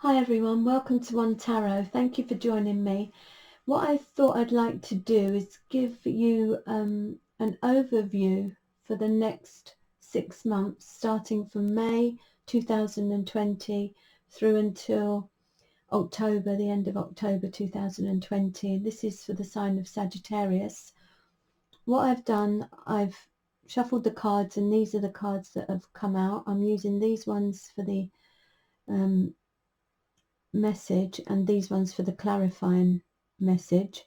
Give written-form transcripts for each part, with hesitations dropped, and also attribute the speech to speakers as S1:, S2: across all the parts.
S1: Hi everyone, welcome to One Tarot. Thank you for joining me. What I thought I'd like to do is give you an overview for the next 6 months, starting from May 2020 through until October, the end of October 2020. This is for the sign of Sagittarius. What I've done, I've shuffled the cards, and these are the cards that have come out. I'm using these ones for the message and these ones for the clarifying message.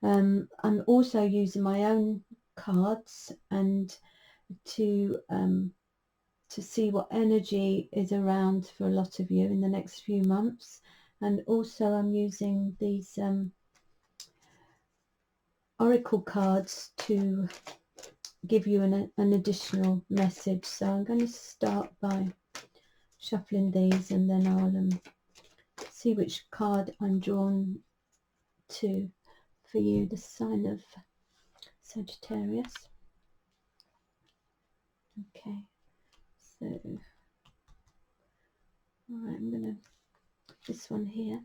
S1: I'm also using my own cards and to see what energy is around for a lot of you in the next few months. And also I'm using these oracle cards to give you an additional message. So I'm going to start by shuffling these, and then I'll see which card I'm drawn to for you, the sign of Sagittarius. Okay, so alright, I'm gonna this one here,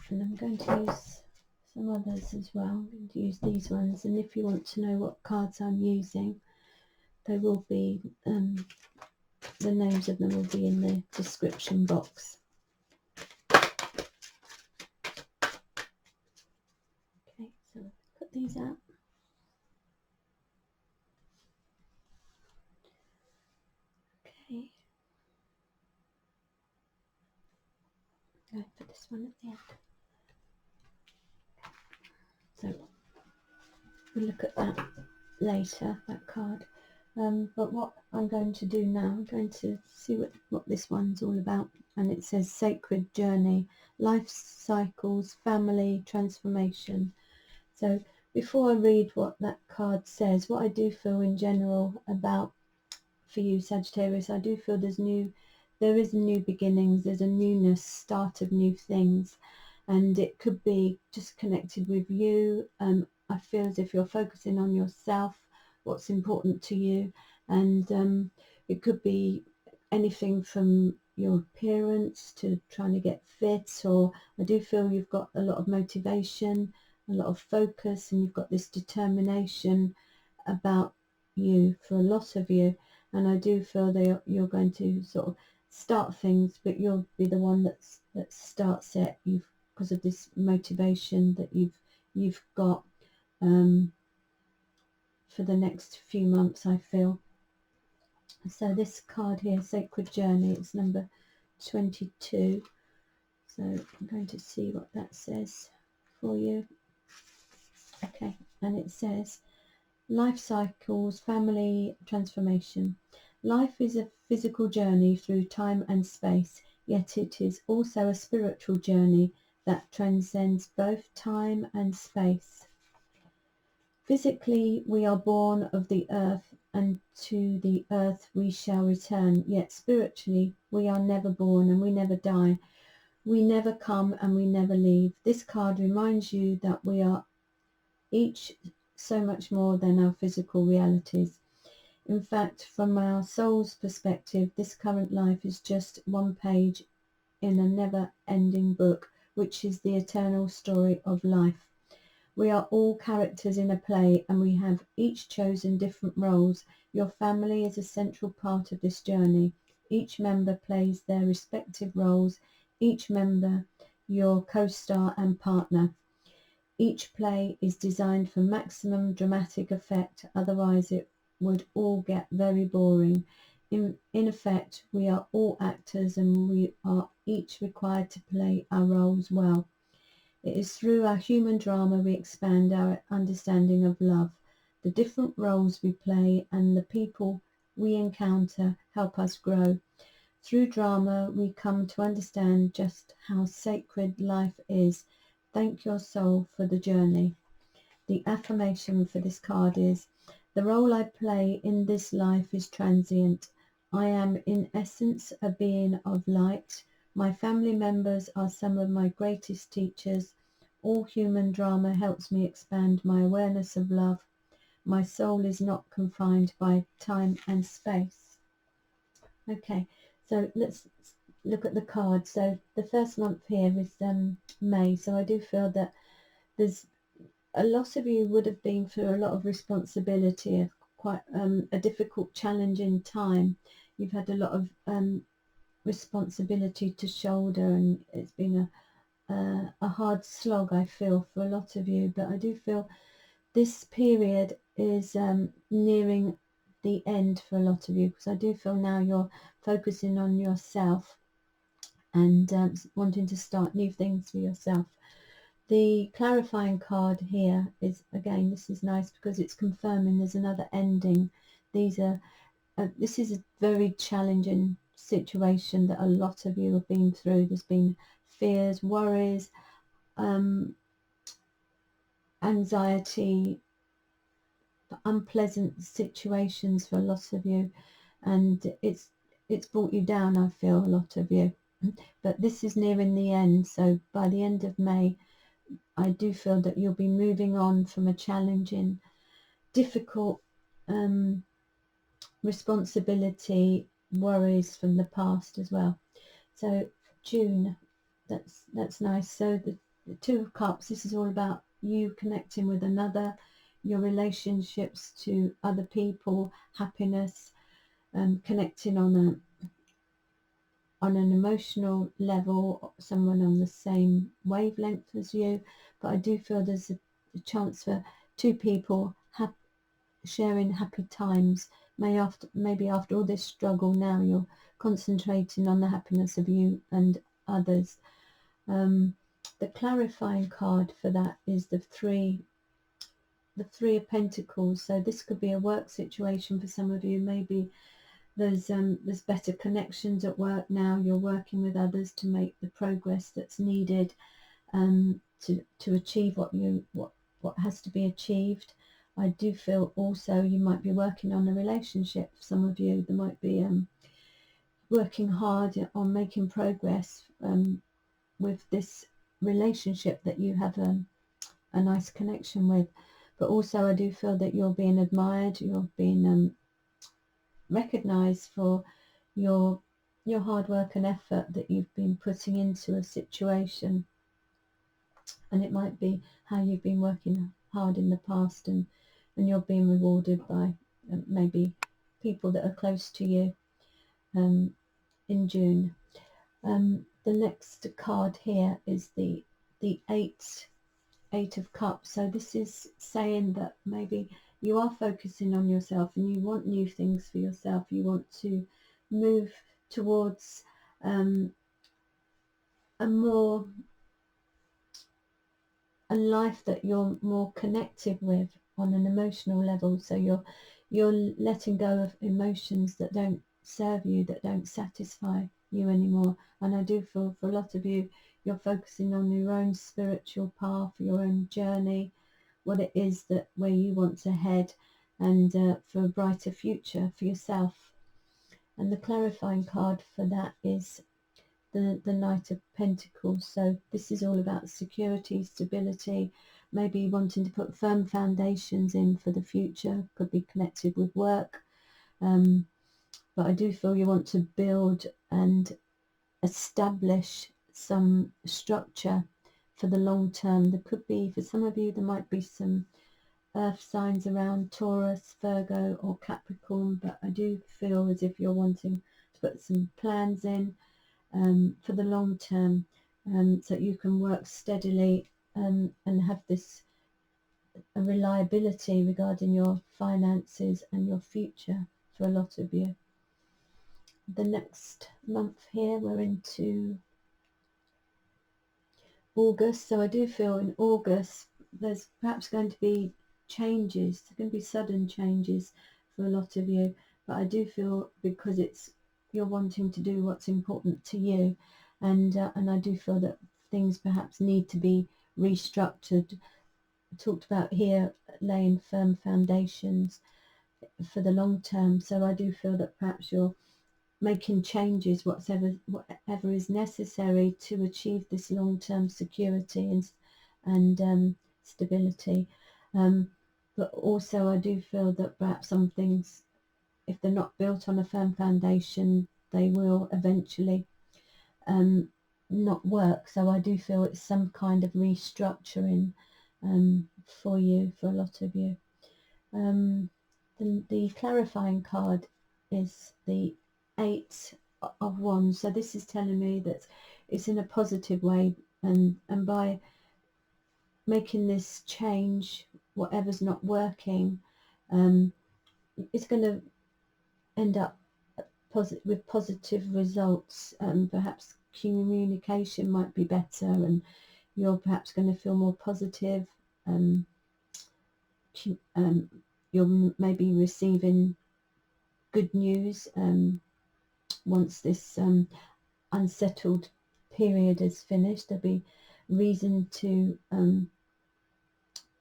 S1: and I'm going to use some others as well. I'm going to use these ones, and if you want to know what cards I'm using, they will be the names of them will be in the description box. Okay, so put these out. Okay, I'm going to put this one at the end. So we'll look at that later, that card. But what I'm going to do now, I'm going to see what this one's all about. And it says sacred journey, life cycles, family, transformation. So before I read what that card says, what I do feel in general about, for you Sagittarius, I do feel there is new beginnings, there's a newness, start of new things. And it could be just connected with you. I feel as if you're focusing on yourself, what's important to you, and it could be anything from your appearance to trying to get fit, or I do feel you've got a lot of motivation, a lot of focus, and you've got this determination about you for a lot of you. And I do feel that you're going to sort of start things, but you'll be the one that starts it. Because of this motivation that you've got for the next few months, I feel. So this card here, Sacred Journey, it's number 22. So I'm going to see what that says for you. Okay, and it says life cycles, family, transformation. Life is a physical journey through time and space, yet it is also a spiritual journey that transcends both time and space. Physically, we are born of the earth, and to the earth we shall return, yet spiritually, we are never born and we never die. We never come and we never leave. This card reminds you that we are each so much more than our physical realities. In fact, from our soul's perspective, this current life is just one page in a never-ending book, which is the eternal story of life. We are all characters in a play, and we have each chosen different roles. Your family is a central part of this journey. Each member plays their respective roles, each member your co-star and partner. Each play is designed for maximum dramatic effect, otherwise it would all get very boring. In effect, we are all actors, and we are each required to play our roles well. It is through our human drama we expand our understanding of love. The different roles we play and the people we encounter help us grow. Through drama we come to understand just how sacred life is. Thank your soul for the journey. The affirmation for this card is, the role I play in this life is transient. I am in essence a being of light. My family members are some of my greatest teachers. All human drama helps me expand my awareness of love. My soul is not confined by time and space. Okay, So let's look at the card. So the first month here is May. So I do feel that there's a lot of you would have been through a lot of responsibility, of quite a difficult, challenging time. You've had a lot of responsibility to shoulder, and it's been a hard slog, I feel, for a lot of you. But I do feel this period is nearing the end for a lot of you, because I do feel now you're focusing on yourself and wanting to start new things for yourself. The clarifying card here is, again, this is nice because it's confirming there's another ending. These are this is a very challenging situation that a lot of you have been through. There's been fears, worries, anxiety, unpleasant situations for a lot of you, and it's brought you down, I feel, a lot of you. But this is nearing the end, so by the end of May I do feel that you'll be moving on from a challenging, difficult responsibility, worries from the past as well. So June, that's nice. So the Two of Cups, this is all about you connecting with another, your relationships to other people, happiness, connecting on an emotional level, someone on the same wavelength as you. But I do feel there's a chance for two people sharing happy times. Maybe after all this struggle, now you're concentrating on the happiness of you and others. The clarifying card for that is the three of Pentacles. So this could be a work situation for some of you. Maybe there's better connections at work now. You're working with others to make the progress that's needed to achieve what has to be achieved. I do feel also you might be working on a relationship. Some of you, there might be working hard on making progress with this relationship that you have a nice connection with. But also I do feel that you're being admired, you're being recognised for your hard work and effort that you've been putting into a situation. And it might be how you've been working hard in the past, and you're being rewarded by maybe people that are close to you in June. The next card here is the eight of Cups. So this is saying that maybe you are focusing on yourself and you want new things for yourself. You want to move towards a life that you're more connected with on an emotional level. So you're letting go of emotions that don't serve you, that don't satisfy you anymore. And I do feel for a lot of you, you're focusing on your own spiritual path, your own journey, what it is that where you want to head, and for a brighter future for yourself. And the clarifying card for that is the Knight of Pentacles. So this is all about security, stability, maybe wanting to put firm foundations in for the future. Could be connected with work, but I do feel you want to build and establish some structure for the long term. There could be, for some of you, there might be some earth signs around Taurus, Virgo or Capricorn, but I do feel as if you're wanting to put some plans in for the long term, so you can work steadily and have this reliability regarding your finances and your future for a lot of you. The next month here, we're into August. So I do feel in August there's perhaps going to be changes. There's going to be sudden changes for a lot of you, but I do feel because you're wanting to do what's important to you, and I do feel that things perhaps need to be restructured. I talked about here laying firm foundations for the long term. So I do feel that perhaps you're making changes, whatever is necessary to achieve this long-term security and stability. But also I do feel that perhaps some things, if they're not built on a firm foundation, they will eventually not work. So I do feel it's some kind of restructuring for you, for a lot of you. The clarifying card is the Eight of Wands. So this is telling me that it's in a positive way, and by making this change, whatever's not working, it's going to end up with positive results. Perhaps communication might be better, and you're perhaps going to feel more positive. You're maybe receiving good news once this unsettled period is finished. There'll be reason to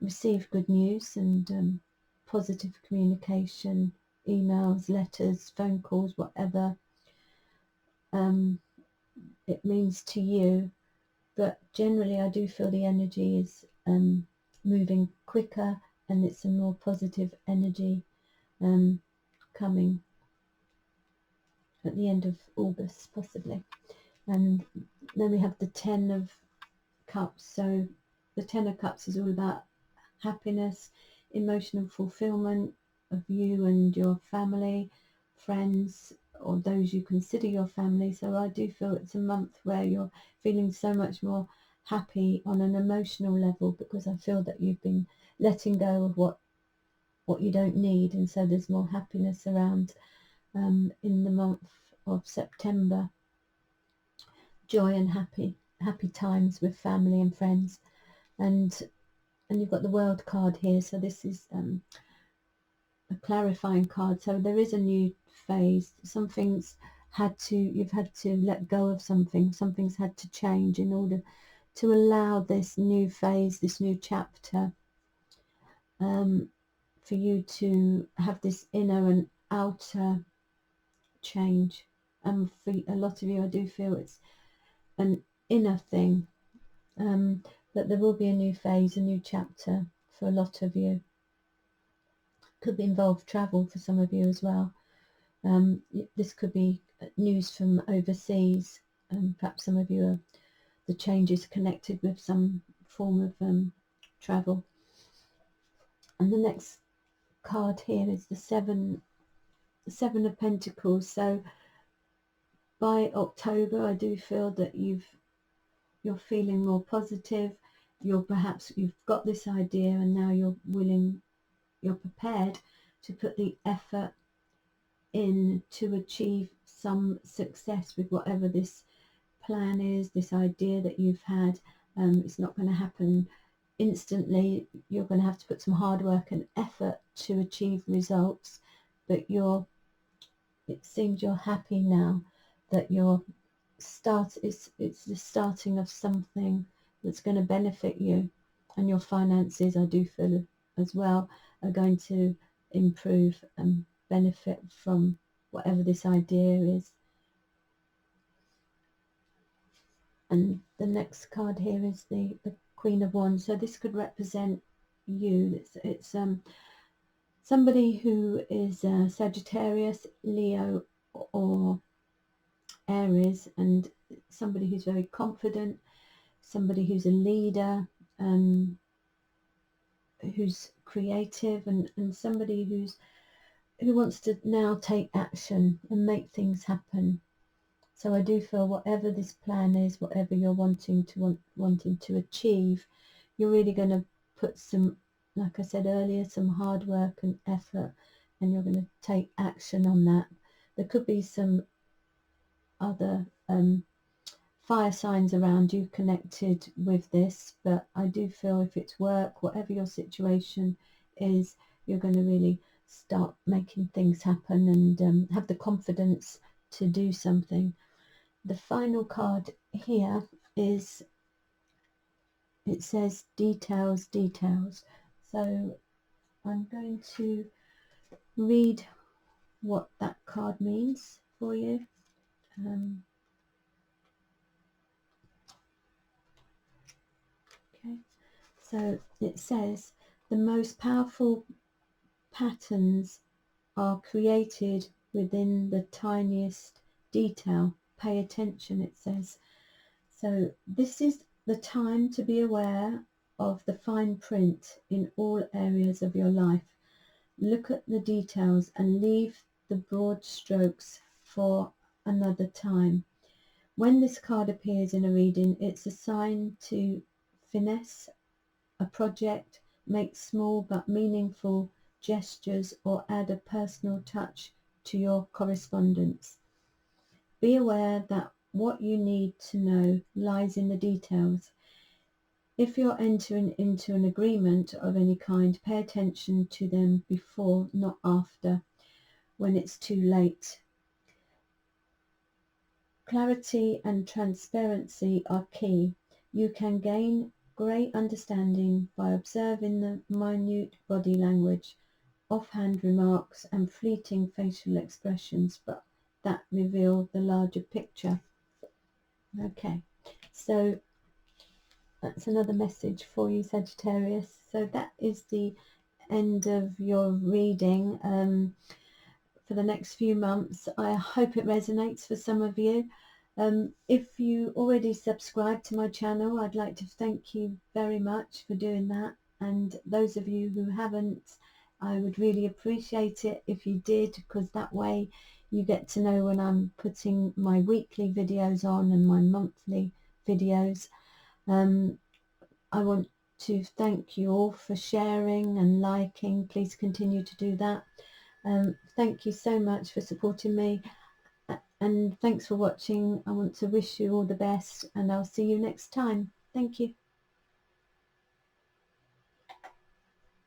S1: receive good news and positive communication, emails, letters, phone calls, whatever it means to you. But generally I do feel the energy is moving quicker, and it's a more positive energy coming at the end of August possibly. And then we have the Ten of Cups. So the Ten of Cups is all about happiness, emotional fulfillment of you and your family, friends, or those you consider your family. So I do feel it's a month where you're feeling so much more happy on an emotional level, because I feel that you've been letting go of what you don't need, and so there's more happiness around in the month of September. Joy and happy times with family and friends. And you've got the World card here, so this is a clarifying card. So there is a new phase. Something's you've had to let go of something's had to change in order to allow this new phase, this new chapter, for you to have this inner and outer change. And for a lot of you, I do feel it's an inner thing, but there will be a new phase, a new chapter for a lot of you. Could involve travel for some of you as well. This could be news from overseas. Perhaps some of you are the changes connected with some form of travel. And the next card here is the Seven of Pentacles. So by October, I do feel that you're feeling more positive. You've got this idea, and now you're prepared to put the effort in to achieve some success with whatever this plan is, this idea that you've had. It's not going to happen instantly. You're going to have to put some hard work and effort to achieve results, but it seems you're happy now that it's the starting of something that's going to benefit you, and your finances, I do feel as well, are going to improve and benefit from whatever this idea is. And the next card here is the Queen of Wands. So this could represent you. It's somebody who is Sagittarius, Leo, or Aries, and somebody who's very confident, somebody who's a leader, who's creative, and somebody who wants to now take action and make things happen. So I do feel whatever this plan is, whatever you're wanting to achieve, you're really going to put some, like I said earlier, some hard work and effort, and you're going to take action on that. There could be some other fire signs around you connected with this, but I do feel if it's work, whatever your situation is, you're going to really start making things happen and have the confidence to do something. The final card here is, it says details. So I'm going to read what that card means for you. Okay, so it says the most powerful patterns are created within the tiniest detail. Pay attention, it says. So this is the time to be aware of the fine print in all areas of your life. Look at the details and leave the broad strokes for another time. When this card appears in a reading, it's a sign to finesse a project, make small but meaningful gestures, or add a personal touch to your correspondence. Be aware that what you need to know lies in the details. If you're entering into an agreement of any kind, pay attention to them before, not after, when it's too late. Clarity and transparency are key. You can gain great understanding by observing the minute body language, offhand remarks and fleeting facial expressions, but that reveal the larger picture. Okay, so that's another message for you, Sagittarius. So that is the end of your reading for the next few months. I hope it resonates for some of you. If you already subscribe to my channel, I'd like to thank you very much for doing that. And those of you who haven't, I would really appreciate it if you did, because that way you get to know when I'm putting my weekly videos on and my monthly videos. I want to thank you all for sharing and liking. Please continue to do that. Thank you so much for supporting me, and thanks for watching. I want to wish you all the best, and I'll see you next time. Thank you.